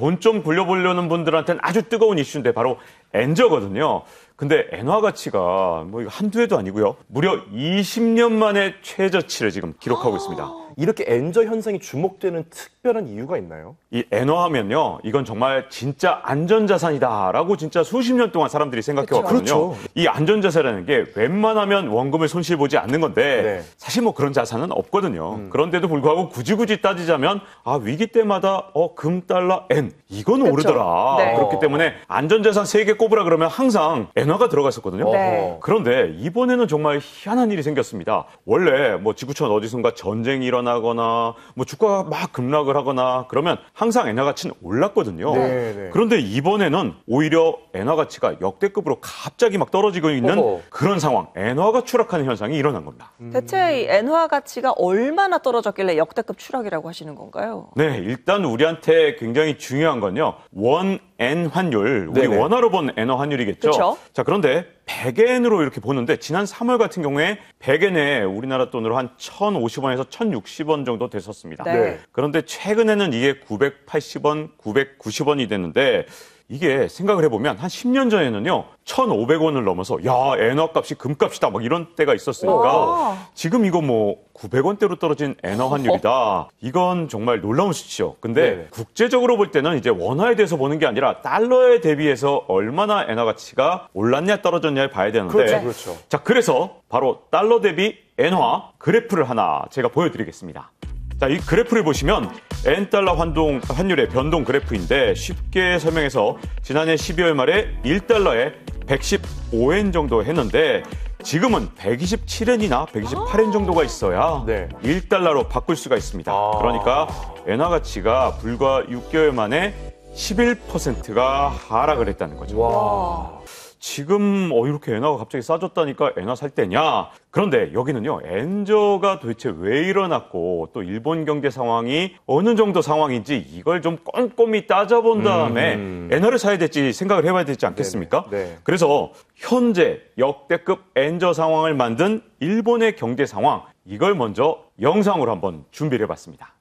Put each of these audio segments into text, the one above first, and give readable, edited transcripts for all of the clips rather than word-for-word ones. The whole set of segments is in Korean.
돈 좀 굴려보려는 분들한테는 아주 뜨거운 이슈인데 바로 엔저거든요. 근데 엔화 가치가 뭐 이거 한두 해도 아니고요. 무려 20년 만에 최저치를 지금 기록하고 있습니다. 이렇게 엔저 현상이 주목되는 특별한 이유가 있나요? 이 엔화하면요, 이건 정말 진짜 안전자산이다라고 진짜 수십 년 동안 사람들이 생각해왔거든요. 그렇죠. 이 안전자산이라는 게 웬만하면 원금을 손실 보지 않는 건데 네. 사실 뭐 그런 자산은 없거든요. 그런데도 불구하고 굳이 따지자면 위기 때마다 금, 달러, 엔 이건 오르더라. 네. 그렇기 때문에 안전자산 3개 꼽으라 그러면 항상 엔화가 들어갔었거든요. 네. 그런데 이번에는 정말 희한한 일이 생겼습니다. 원래 뭐 지구촌 어디선가 전쟁이 일어나거나 뭐 주가가 막 급락을 하거나 그러면 항상 엔화 가치는 올랐거든요. 네. 그런데 이번에는 오히려 엔화 가치가 역대급으로 갑자기 막 떨어지고 있는 그런 상황, 엔화가 추락하는 현상이 일어난 겁니다. 대체 이 엔화 가치가 얼마나 떨어졌길래 역대급 추락이라고 하시는 건가요? 네, 일단 우리한테 굉장히 중요한 건요. 원-엔 환율, 우리 네네. 원화로 본 엔화 환율이겠죠. 그쵸? 자, 그런데 100엔으로 이렇게 보는데 지난 3월 같은 경우에 100엔에 우리나라 돈으로 한 1,050원에서 1,060원 정도 됐었습니다. 네. 그런데 최근에는 이게 980원, 990원이 됐는데 이게 생각을 해보면 한 10년 전에는요 1,500원을 넘어서 야 엔화 값이 금값이다 막 이런 때가 있었으니까 와. 지금 이거 뭐 900원대로 떨어진 엔화 환율이다. 이건 정말 놀라운 수치죠. 근데 네. 국제적으로 볼 때는 이제 원화에 대해서 보는 게 아니라 달러에 대비해서 얼마나 엔화 가치가 올랐냐 떨어졌냐를 봐야 되는데 그렇죠. 자, 그래서 바로 달러 대비 엔화 그래프를 하나 제가 보여드리겠습니다. 자, 이 그래프를 보시면 엔달러 환율의 변동 그래프인데 쉽게 설명해서 지난해 12월 말에 1달러에 115엔 정도 했는데 지금은 127엔이나 128엔 정도가 있어야 네. 1달러로 바꿀 수가 있습니다. 그러니까 엔화 가치가 불과 6개월 만에 11%가 하락을 했다는 거죠. 와. 지금 이렇게 엔화가 갑자기 싸졌다니까 엔화 살 때냐? 그런데 여기는요. 엔저가 도대체 왜 일어났고 또 일본 경제 상황이 어느 정도 상황인지 이걸 좀 꼼꼼히 따져본 다음에 엔화를 사야 될지 생각을 해봐야 되지 않겠습니까? 네네. 그래서 현재 역대급 엔저 상황을 만든 일본의 경제 상황 이걸 먼저 영상으로 한번 준비를 해봤습니다.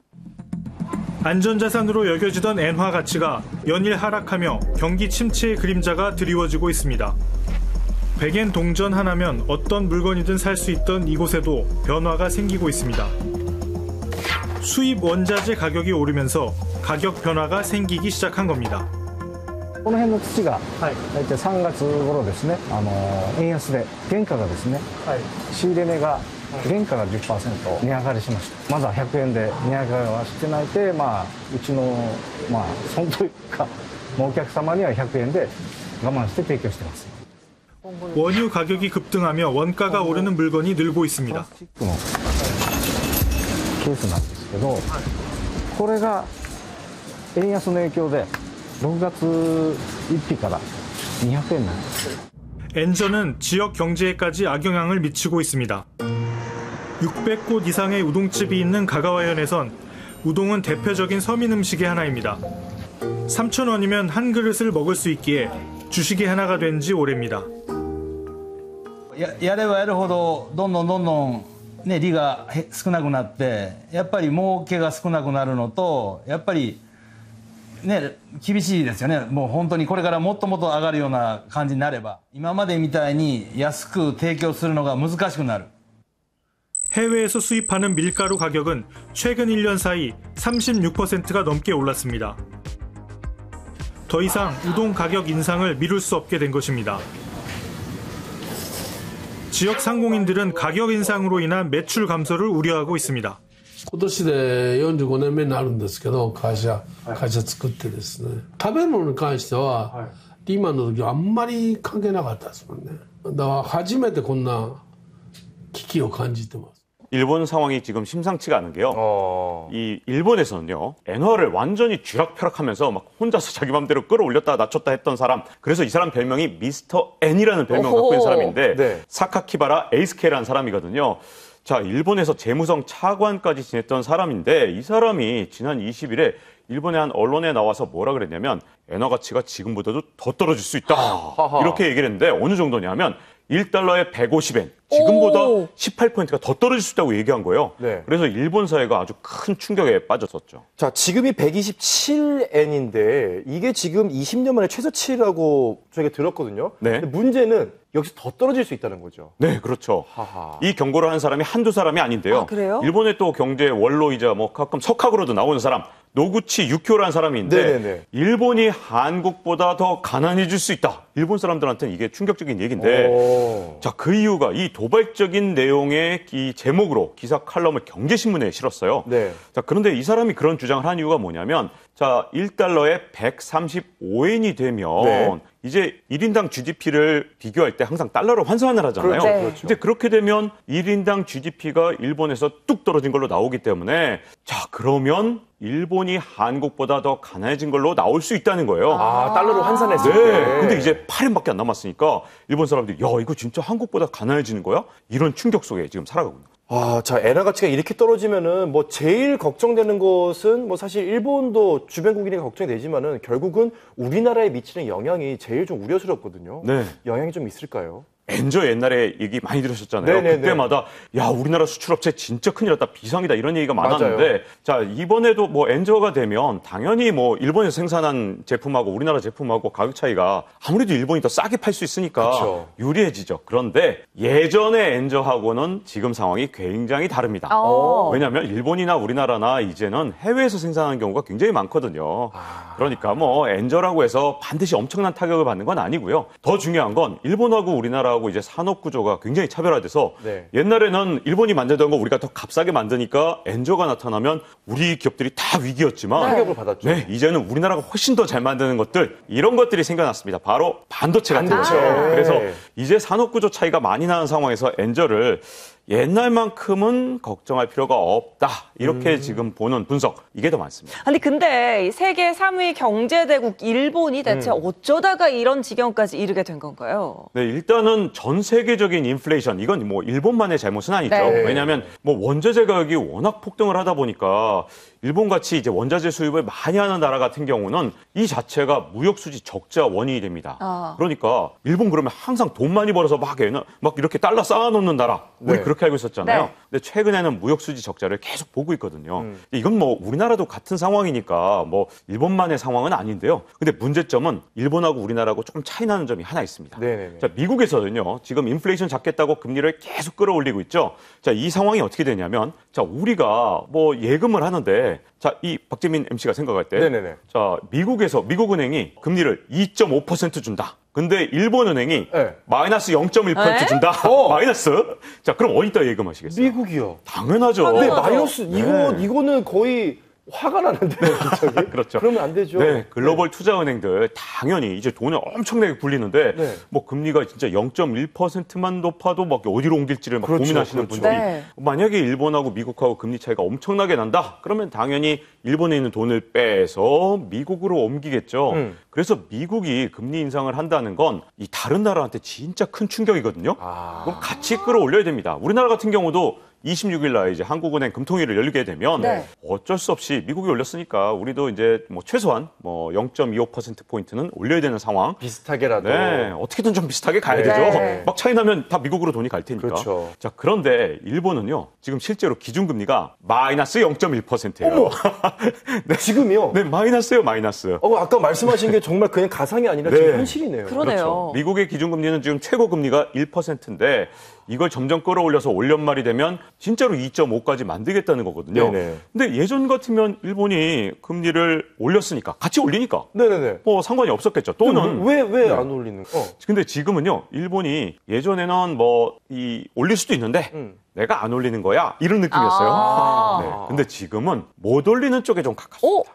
안전자산으로 여겨지던 엔화 가치가 연일 하락하며 경기 침체의 그림자가 드리워지고 있습니다. 100엔 동전 하나면 어떤 물건이든 살 수 있던 이곳에도 변화가 생기고 있습니다. 수입 원자재 가격이 오르면서 가격 변화가 생기기 시작한 겁니다. この辺の土が大体3月頃ですね、円安で原価がですね、仕入れ値が原価が 10% 値上がりしました。まだ100円で値上がりはしてないで、うちの損というか、お客様には100円で我慢して提供してます。 원유 가격이 급등하며 원가가 오르는 물건이 늘고 있습니다. プラスチックのケースなんですけど、これが円安の影響で6月1日から200円なんです。 엔저는 지역 경제에까지 악영향을 미치고 있습니다. 600곳 이상의 우동집이 있는 가가와현에선 우동은 대표적인 서민 음식의 하나입니다. 3,000원이면 한 그릇을 먹을 수 있기에 주식의 하나가 된 지 오래입니다. やればやるほどどんどんね利が少なくなってやっぱり儲けが少なくなるのとやっぱりね厳しいですよね。もう本当にこれからもっともっと上がるような感じになれば今までみたいに安く提供するのが難しくなる。 해외에서 수입하는 밀가루 가격은 최근 1년 사이 36%가 넘게 올랐습니다. 더 이상 우동 가격 인상을 미룰 수 없게 된 것입니다. 지역 상공인들은 가격 인상으로 인한 매출 감소를 우려하고 있습니다. 今年で45年目になるんですけど会社作ってですね食べ物に関してはリーマンの時はあんまり関係なかったですもんねだから初めてこんな危機を感じてます 일본 상황이 지금 심상치가 않은 게요. 이 일본에서는요. 엔화를 완전히 쥐락펴락하면서 막 혼자서 자기 맘대로 끌어올렸다 낮췄다 했던 사람. 그래서 이 사람 별명이 미스터 N이라는 별명을 갖고 있는 사람인데 네. 사카키바라 에이스케라는 사람이거든요. 자, 일본에서 재무성 차관까지 지냈던 사람인데 이 사람이 지난 20일에 일본의 한 언론에 나와서 뭐라 그랬냐면 엔화 가치가 지금보다도 더 떨어질 수 있다. 이렇게 얘기를 했는데 어느 정도냐면 1달러에 150엔. 지금보다 오. 18%가 더 떨어질 수 있다고 얘기한 거예요. 네. 그래서 일본 사회가 아주 큰 충격에 빠졌었죠. 자, 지금이 127엔인데 이게 지금 20년 만에 최저치라고 저희가 들었거든요. 네. 근데 문제는 역시 더 떨어질 수 있다는 거죠. 네, 그렇죠. 하하. 이 경고를 한 사람이 한두 사람이 아닌데요. 아, 그래요? 일본의 또 경제 원로이자 뭐 가끔 석학으로도 나오는 사람, 노구치 유키오라는 사람이 있는데 네네네. 일본이 한국보다 더 가난해질 수 있다. 일본 사람들한테는 이게 충격적인 얘기인데 오. 자, 그 이유가 이 도발적인 내용의 이 제목으로 기사 칼럼을 경제신문에 실었어요. 네. 자, 그런데 이 사람이 그런 주장을 한 이유가 뭐냐면 자, 1달러에 135엔이 되면 네. 이제 1인당 GDP를 비교할 때 항상 달러로 환산을 하잖아요. 그렇죠. 네. 그렇죠. 근데 그렇게 되면 1인당 GDP가 일본에서 뚝 떨어진 걸로 나오기 때문에 자, 그러면 일본이 한국보다 더 가난해진 걸로 나올 수 있다는 거예요. 아, 달러로 환산했을 네. 때. 근데 이제 8엔밖에 안 남았으니까 일본 사람들이 야, 이거 진짜 한국보다 가난해지는 거야? 이런 충격 속에 지금 살아가고 있는 거예요. 아, 자, 엔화 가치가 이렇게 떨어지면은 뭐 제일 걱정되는 것은 뭐 사실 일본도 주변국이니까 걱정이 되지만은 결국은 우리나라에 미치는 영향이 제일 좀 우려스럽거든요. 네. 영향이 좀 있을까요? 엔저 옛날에 얘기 많이 들으셨잖아요. 네네네. 그때마다 야, 우리나라 수출업체 진짜 큰일 났다. 비상이다. 이런 얘기가 맞아요. 많았는데 자, 이번에도 뭐 엔저가 되면 당연히 뭐 일본에서 생산한 제품하고 우리나라 제품하고 가격 차이가 아무래도 일본이 더 싸게 팔 수 있으니까 그쵸. 유리해지죠. 그런데 예전의 엔저하고는 지금 상황이 굉장히 다릅니다. 왜냐하면 일본이나 우리나라나 이제는 해외에서 생산하는 경우가 굉장히 많거든요. 그러니까 뭐 엔저라고 해서 반드시 엄청난 타격을 받는 건 아니고요. 더 중요한 건 일본하고 우리나라하고 이제 산업 구조가 굉장히 차별화돼서 네. 옛날에는 일본이 만들던 거 우리가 더 값싸게 만드니까 엔저가 나타나면 우리 기업들이 다 위기였지만 타격을 받았죠. 네, 이제는 우리나라가 훨씬 더 잘 만드는 것들 이런 것들이 생겨났습니다. 바로 반도체 같은 반도체. 거죠. 그래서 이제 산업 구조 차이가 많이 나는 상황에서 엔저를 옛날만큼은 걱정할 필요가 없다. 이렇게 지금 보는 분석 이게 더 많습니다. 아니 근데 이 세계 3위 경제대국 일본이 대체 어쩌다가 이런 지경까지 이르게 된 건가요? 네, 일단은 전 세계적인 인플레이션, 이건 뭐 일본만의 잘못은 아니죠. 네. 왜냐하면 뭐 원자재 가격이 워낙 폭등을 하다 보니까 일본같이 이제 원자재 수입을 많이 하는 나라 같은 경우는 이 자체가 무역수지 적자 원인이 됩니다. 그러니까 일본 그러면 항상 돈 많이 벌어서 막 이렇게 달러 쌓아놓는 나라. 우리 네. 그렇게 알고 있었잖아요. 네. 근데 최근에는 무역수지 적자를 계속 보고 있거든요. 이건 뭐 우리나라도 같은 상황이니까 뭐 일본만의 상황은 아닌데요. 근데 문제점은 일본하고 우리나라하고 조금 차이 나는 점이 하나 있습니다. 네네네. 자, 미국에서는요, 지금 인플레이션 잡겠다고 금리를 계속 끌어올리고 있죠. 자, 이 상황이 어떻게 되냐면, 자, 우리가 뭐 예금을 하는데, 자, 이 박재민 MC가 생각할 때, 네네네. 자, 미국은행이 금리를 2.5% 준다. 근데 일본은행이 네. 마이너스 0.1% 에? 준다. 마이너스? 자, 그럼 어디다 예금하시겠어요? 미국이요. 당연하죠. 네, 맞아. 마이너스 이거는 거의 화가 나는데 갑자기. 그렇죠. 그러면 안 되죠. 네, 글로벌 투자은행들 당연히 이제 돈을 엄청나게 굴리는데 네. 뭐 금리가 진짜 0.1%만 높아도 막 어디로 옮길지를 막 그렇죠, 고민하시는 그렇죠. 분들이 네. 만약에 일본하고 미국하고 금리 차이가 엄청나게 난다. 그러면 당연히 일본에 있는 돈을 빼서 미국으로 옮기겠죠. 그래서 미국이 금리 인상을 한다는 건 이 다른 나라한테 진짜 큰 충격이거든요. 그럼 같이 끌어올려야 됩니다. 우리나라 같은 경우도 26일 날 이제 한국은행 금통위를 열리게 되면 네. 어쩔 수 없이 미국이 올렸으니까 우리도 이제 뭐 최소한 뭐 0.25%포인트는 올려야 되는 상황. 비슷하게라도. 네, 어떻게든 좀 비슷하게 가야 네. 되죠. 네. 막 차이 나면 다 미국으로 돈이 갈 테니까. 그렇죠. 자, 그런데 일본은요, 지금 실제로 기준금리가 마이너스 0.1%예요. 지금이요? 네, 마이너스예요, 마이너스. 아까 말씀하신 게 정말 그냥 가상이 아니라 네. 지금 현실이네요. 그러네요. 그렇죠. 미국의 기준금리는 지금 최고금리가 1%인데 이걸 점점 끌어올려서 올 연말이 되면 진짜로 2.5까지 만들겠다는 거거든요. 네네. 근데 예전 같으면 일본이 금리를 올렸으니까 같이 올리니까 네네네. 뭐 상관이 없었겠죠. 또는 왜 안 올리는 거? 근데 지금은요, 일본이 예전에는 뭐 올릴 수도 있는데 내가 안 올리는 거야 이런 느낌이었어요. 네. 근데 지금은 못 올리는 쪽에 좀 가깝습니다.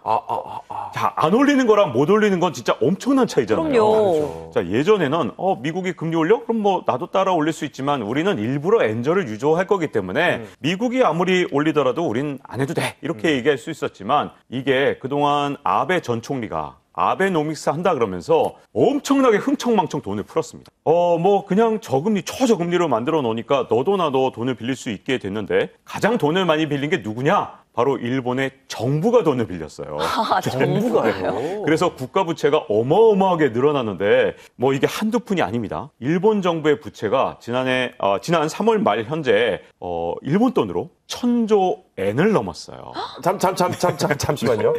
자, 안 올리는 거랑 못 올리는 건 진짜 엄청난 차이잖아요. 그럼요. 자, 예전에는 미국이 금리 올려? 그럼 뭐 나도 따라 올릴 수 있지만 우리는 일부러 엔저를 유도할 거기 때문에 미국이 아무리 올리더라도 우린 안 해도 돼. 이렇게 얘기할 수 있었지만 이게 그동안 아베 전 총리가 아베노믹스 한다 그러면서 엄청나게 흥청망청 돈을 풀었습니다. 뭐 그냥 저금리, 초저금리로 만들어 놓으니까 너도 나도 돈을 빌릴 수 있게 됐는데 가장 돈을 많이 빌린 게 누구냐? 바로 일본의 정부가 돈을 빌렸어요. 정부가요? 그래서 국가 부채가 어마어마하게 늘어났는데 뭐 이게 한두 푼이 아닙니다. 일본 정부의 부채가 지난 3월 말 현재 일본 돈으로 1,000조 엔을 넘었어요. 잠시만요.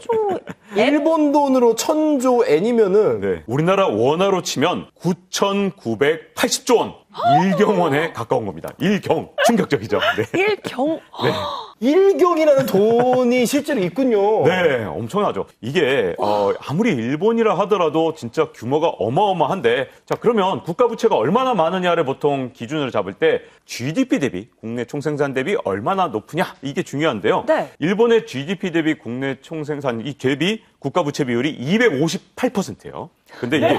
일본 돈으로 1,000조 엔이면은 네. 우리나라 원화로 치면 9,980조 원. 일경원에 가까운 겁니다. 일경. 충격적이죠. 네. 일경. 네. 일경이라는 돈이 실제로 있군요. 네, 엄청나죠. 이게 아무리 일본이라 하더라도 진짜 규모가 어마어마한데, 자 그러면 국가 부채가 얼마나 많으냐를 보통 기준으로 잡을 때 GDP 대비 국내 총생산 대비 얼마나 높으냐 이게 중요한데요. 네. 일본의 GDP 대비 국내 총생산 이 대비 국가 부채 비율이 258%예요. 근데 이게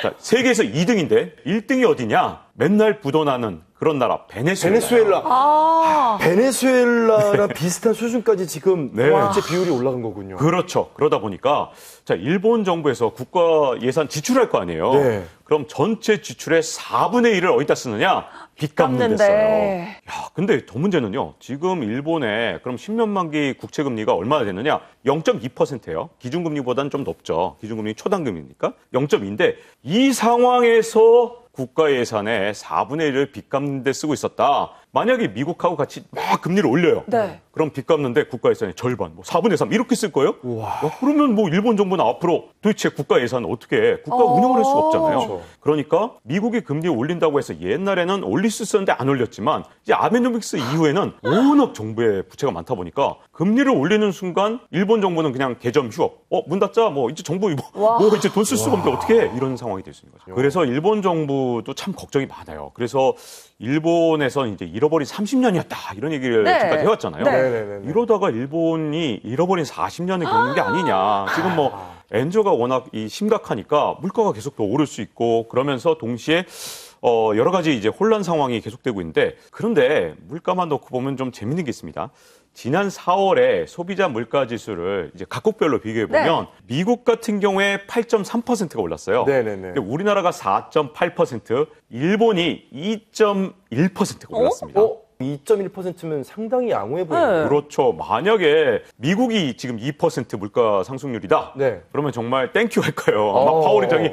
자, 세계에서 2등인데 1등이 어디냐? 맨날 부도나는 그런 나라 베네수엘라. 베네수엘라랑 비슷한 수준까지 지금 네. 부채 비율이 올라간 거군요. 그렇죠. 그러다 보니까 자 일본 정부에서 국가 예산 지출할 거 아니에요. 네. 그럼 전체 지출의 4분의 1을 어디다 쓰느냐? 빚 갚는 데 써요. 야, 근데 더 문제는요. 지금 일본에 그럼 10년 만기 국채 금리가 얼마나 되느냐? 0.2%예요. 기준금리보다는 좀 높죠. 기준금리 초당금리니까 0.2인데 이 상황에서 국가 예산의 4분의 1을 빚 갚는 데 쓰고 있었다. 만약에 미국하고 같이 막 금리를 올려요. 네. 그럼 빚 갚는데 국가 예산의 절반, 뭐 4분의 3 이렇게 쓸 거예요? 그러면 뭐 일본 정부는 앞으로 도대체 국가 예산을 어떻게 해? 국가 운영을 할 수가 없잖아요. 그렇죠. 그러니까 미국이 금리 올린다고 해서 옛날에는 올릴 수 있었는데 안 올렸지만 이제 아베노믹스 이후에는 워낙 정부의 부채가 많다 보니까 금리를 올리는 순간 일본 정부는 그냥 개점 휴업. 문 닫자. 뭐 이제 정부 뭐 이제 돈 쓸 수가 없는데 어떻게 해? 이런 상황이 될 수 있는 거죠. 그래서 일본 정부도 참 걱정이 많아요. 그래서 일본에서는 이제 잃어버린 30년이었다. 이런 얘기를 지금까지 해왔잖아요. 네. 이러다가 일본이 잃어버린 40년을 겪는 게 아니냐. 지금 뭐 엔저가 워낙 심각하니까 물가가 계속 더 오를 수 있고 그러면서 동시에 여러 가지 이제 혼란 상황이 계속되고 있는데 그런데 물가만 놓고 보면 좀 재밌는 게 있습니다. 지난 4월에 소비자 물가 지수를 이제 각국별로 비교해 보면 미국 같은 경우에 8.3%가 올랐어요. 근데 우리나라가 4.8%, 일본이 2.1%가 올랐습니다. 2.1%면 상당히 양호해 보여요. 그렇죠. 만약에 미국이 지금 2% 물가 상승률이다. 그러면 정말 땡큐 할 거예요. 아마 파월 의장이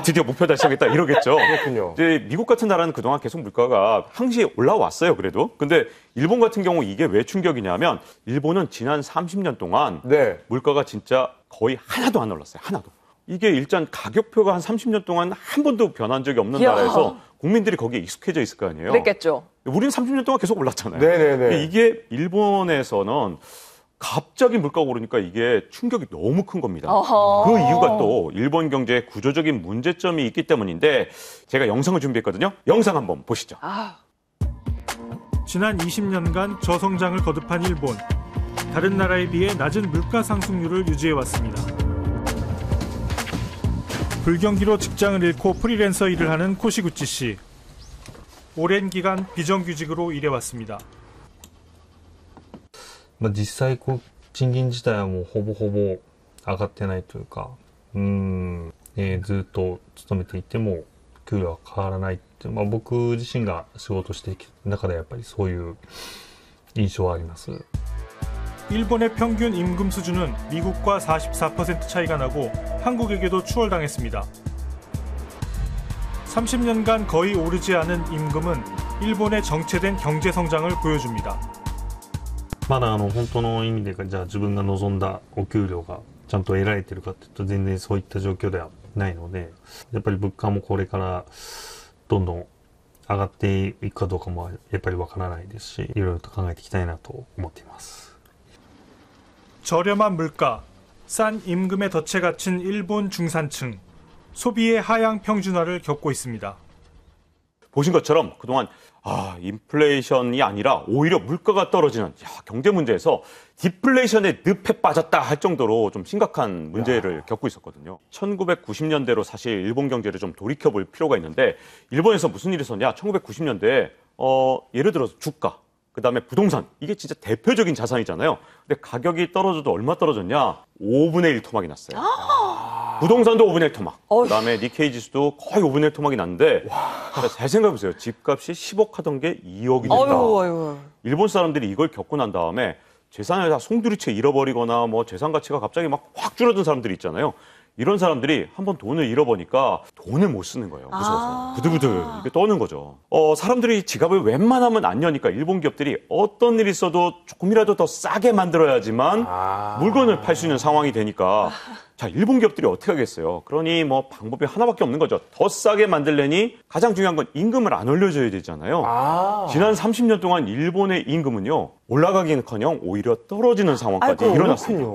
드디어 목표 달성했다 이러겠죠. 그렇군요. 이제 미국 같은 나라는 그동안 계속 물가가 항시 올라왔어요. 그래도. 근데 일본 같은 경우 이게 왜 충격이냐면 일본은 지난 30년 동안 물가가 진짜 거의 하나도 안 올랐어요. 하나도. 이게 일단 가격표가 한 30년 동안 한 번도 변한 적이 없는 나라에서 국민들이 거기에 익숙해져 있을 거 아니에요. 그랬겠죠. 우리는 30년 동안 계속 올랐잖아요. 이게 일본에서는 갑자기 물가가 오르니까 이게 충격이 너무 큰 겁니다. 그 이유가 또 일본 경제에 구조적인 문제점이 있기 때문인데 제가 영상을 준비했거든요. 영상 한번 보시죠. 지난 20년간 저성장을 거듭한 일본. 다른 나라에 비해 낮은 물가 상승률을 유지해왔습니다. 불경기로 직장을 잃고 프리랜서 일을 하는 코시구치 씨. 오랜 기간 비정규직으로 일해왔습니다. 実際賃金自体はもうほぼほぼ上がってないというか、ずっと勤めていても給料は変わらないって、僕自身が仕事していく中でやっぱりそういう印象はあります。 일본의 평균 임금 수준은 미국과 44% 차이가 나고 한국에게도 추월당했습니다. 30년간 거의 오르지 않은 임금은 일본의 정체된 경제 성장을 보여줍니다. まだ本当の意味でじゃあ自分が望んだお給料がちゃんと得られているかというと全然そういった状況ではないので、やっぱり物価もこれからどんどん上がっていくかどうかもやっぱりわからないですし、いろいろと考えていきたいなと思っています。 저렴한 물가, 싼 임금에 덫에 갇힌 일본 중산층, 소비의 하향 평준화를 겪고 있습니다. 보신 것처럼 그동안 인플레이션이 아니라 오히려 물가가 떨어지는 경제 문제에서 디플레이션의 늪에 빠졌다 할 정도로 좀 심각한 문제를 겪고 있었거든요. 1990년대로 사실 일본 경제를 좀 돌이켜볼 필요가 있는데 일본에서 무슨 일이 있었냐? 1990년대에 예를 들어서 주가, 그다음에 부동산, 이게 진짜 대표적인 자산이잖아요. 근데 가격이 떨어져도 얼마 떨어졌냐? 5분의 1 토막이 났어요. 부동산도 5분의 1 토막. 그다음에 니케이 지수도 거의 5분의 1 토막이 났는데 잘 생각해보세요. 집값이 10억 하던 게 2억이 됐다. 일본 사람들이 이걸 겪고 난 다음에 재산을 다 송두리째 잃어버리거나 뭐 재산 가치가 갑자기 막 확 줄어든 사람들이 있잖아요. 이런 사람들이 한번 돈을 잃어버리니까 돈을 못 쓰는 거예요. 무서워서. 부들부들 이렇게 떠는 거죠. 사람들이 지갑을 웬만하면 안 여니까 일본 기업들이 어떤 일이 있어도 조금이라도 더 싸게 만들어야지만 물건을 팔 수 있는 상황이 되니까 자, 일본 기업들이 어떻게 하겠어요? 그러니 뭐 방법이 하나밖에 없는 거죠. 더 싸게 만들려니 가장 중요한 건 임금을 안 올려줘야 되잖아요. 지난 30년 동안 일본의 임금은요. 올라가기는커녕 오히려 떨어지는 상황까지 일어났습니다.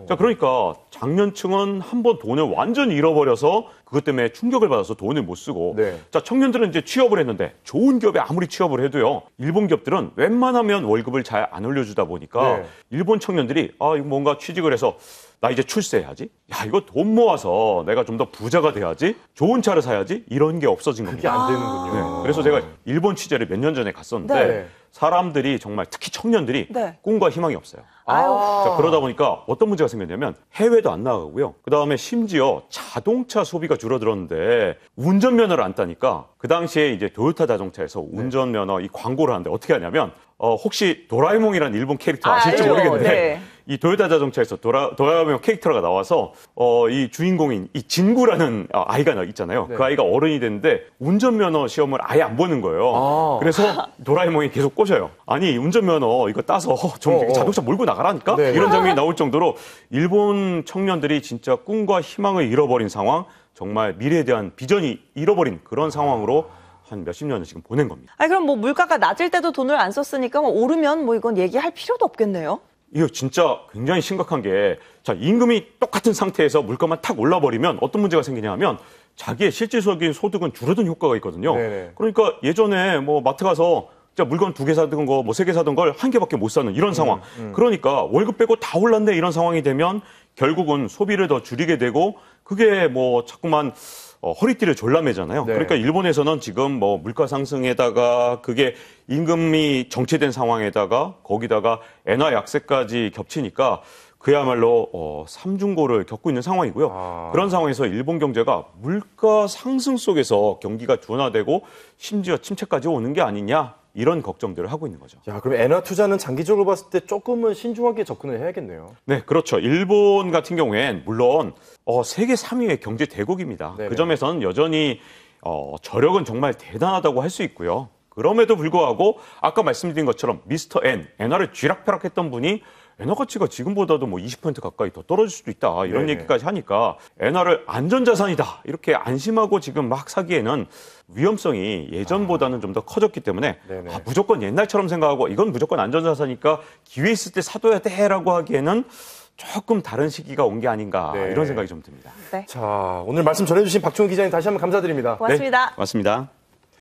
자, 그러니까 장년층은 한번 돈을 완전히 잃어버려서 그것 때문에 충격을 받아서 돈을 못 쓰고 자, 청년들은 이제 취업을 했는데 좋은 기업에 아무리 취업을 해도요. 일본 기업들은 웬만하면 월급을 잘 안 올려주다 보니까 일본 청년들이 이거 뭔가 취직을 해서 나 이제 출세해야지. 야, 이거 돈 모아서 내가 좀 더 부자가 돼야지. 좋은 차를 사야지. 이런 게 없어진 겁니다. 그게 안 되는군요. 네. 그래서 제가 일본 취재를 몇 년 전에 갔었는데 사람들이 정말 특히 청년들이 꿈과 희망이 없어요. 자, 그러다 보니까 어떤 문제가 생겼냐면 해외도 안 나가고요. 그다음에 심지어 자동차 소비가 줄어들었는데 운전면허를 안 따니까 그 당시에 이제 도요타 자동차에서 운전면허 이 광고를 하는데 어떻게 하냐면 혹시 도라에몽이라는 일본 캐릭터 아실지 모르겠는데 이 도요타 자동차에서 도라에몽 캐릭터가 나와서 이 주인공인 이 진구라는 아이가 있잖아요. 그 아이가 어른이 됐는데 운전면허 시험을 아예 안 보는 거예요. 그래서 도라에몽이 계속 꼬셔요. 아니 운전면허 이거 따서 좀 자동차 몰고 나가라니까? 이런 장면이 나올 정도로 일본 청년들이 진짜 꿈과 희망을 잃어버린 상황, 정말 미래에 대한 비전이 잃어버린 그런 상황으로 한 몇십 년을 지금 보낸 겁니다. 아니, 그럼 뭐 물가가 낮을 때도 돈을 안 썼으니까 뭐 오르면 뭐 이건 얘기할 필요도 없겠네요. 이거 진짜 굉장히 심각한 게, 자, 임금이 똑같은 상태에서 물가만 탁 올라버리면 어떤 문제가 생기냐 하면 자기의 실질적인 소득은 줄어든 효과가 있거든요. 그러니까 예전에 뭐 마트 가서 물건 2개 사던 거, 뭐 3개 사던 걸 1개밖에 못 사는 이런 상황. 그러니까 월급 빼고 다 올랐네 이런 상황이 되면 결국은 소비를 더 줄이게 되고 그게 뭐 자꾸만 허리띠를 졸라매잖아요. 그러니까 일본에서는 지금 뭐 물가 상승에다가 그게 임금이 정체된 상황에다가 거기다가 엔화 약세까지 겹치니까 그야말로 삼중고를 겪고 있는 상황이고요. 그런 상황에서 일본 경제가 물가 상승 속에서 경기가 둔화되고 심지어 침체까지 오는 게 아니냐 이런 걱정들을 하고 있는 거죠. 야, 그럼 엔화 투자는 장기적으로 봤을 때 조금은 신중하게 접근을 해야겠네요. 네, 그렇죠. 일본 같은 경우엔 물론 세계 3위의 경제 대국입니다. 그 점에서는 여전히 저력은 정말 대단하다고 할 수 있고요. 그럼에도 불구하고 아까 말씀드린 것처럼 미스터 엔화를 쥐락펴락했던 분이 엔화 가치가 지금보다도 뭐 20% 가까이 더 떨어질 수도 있다. 이런 얘기까지 하니까 엔화를 안전자산이다. 이렇게 안심하고 지금 막 사기에는 위험성이 예전보다는 좀 더 커졌기 때문에 무조건 옛날처럼 생각하고 이건 무조건 안전자산이니까 기회 있을 때 사둬야 돼라고 하기에는 조금 다른 시기가 온 게 아닌가 이런 생각이 좀 듭니다. 자, 오늘 말씀 전해주신 박종훈 기자님 다시 한번 감사드립니다. 고맙습니다. 고맙습니다.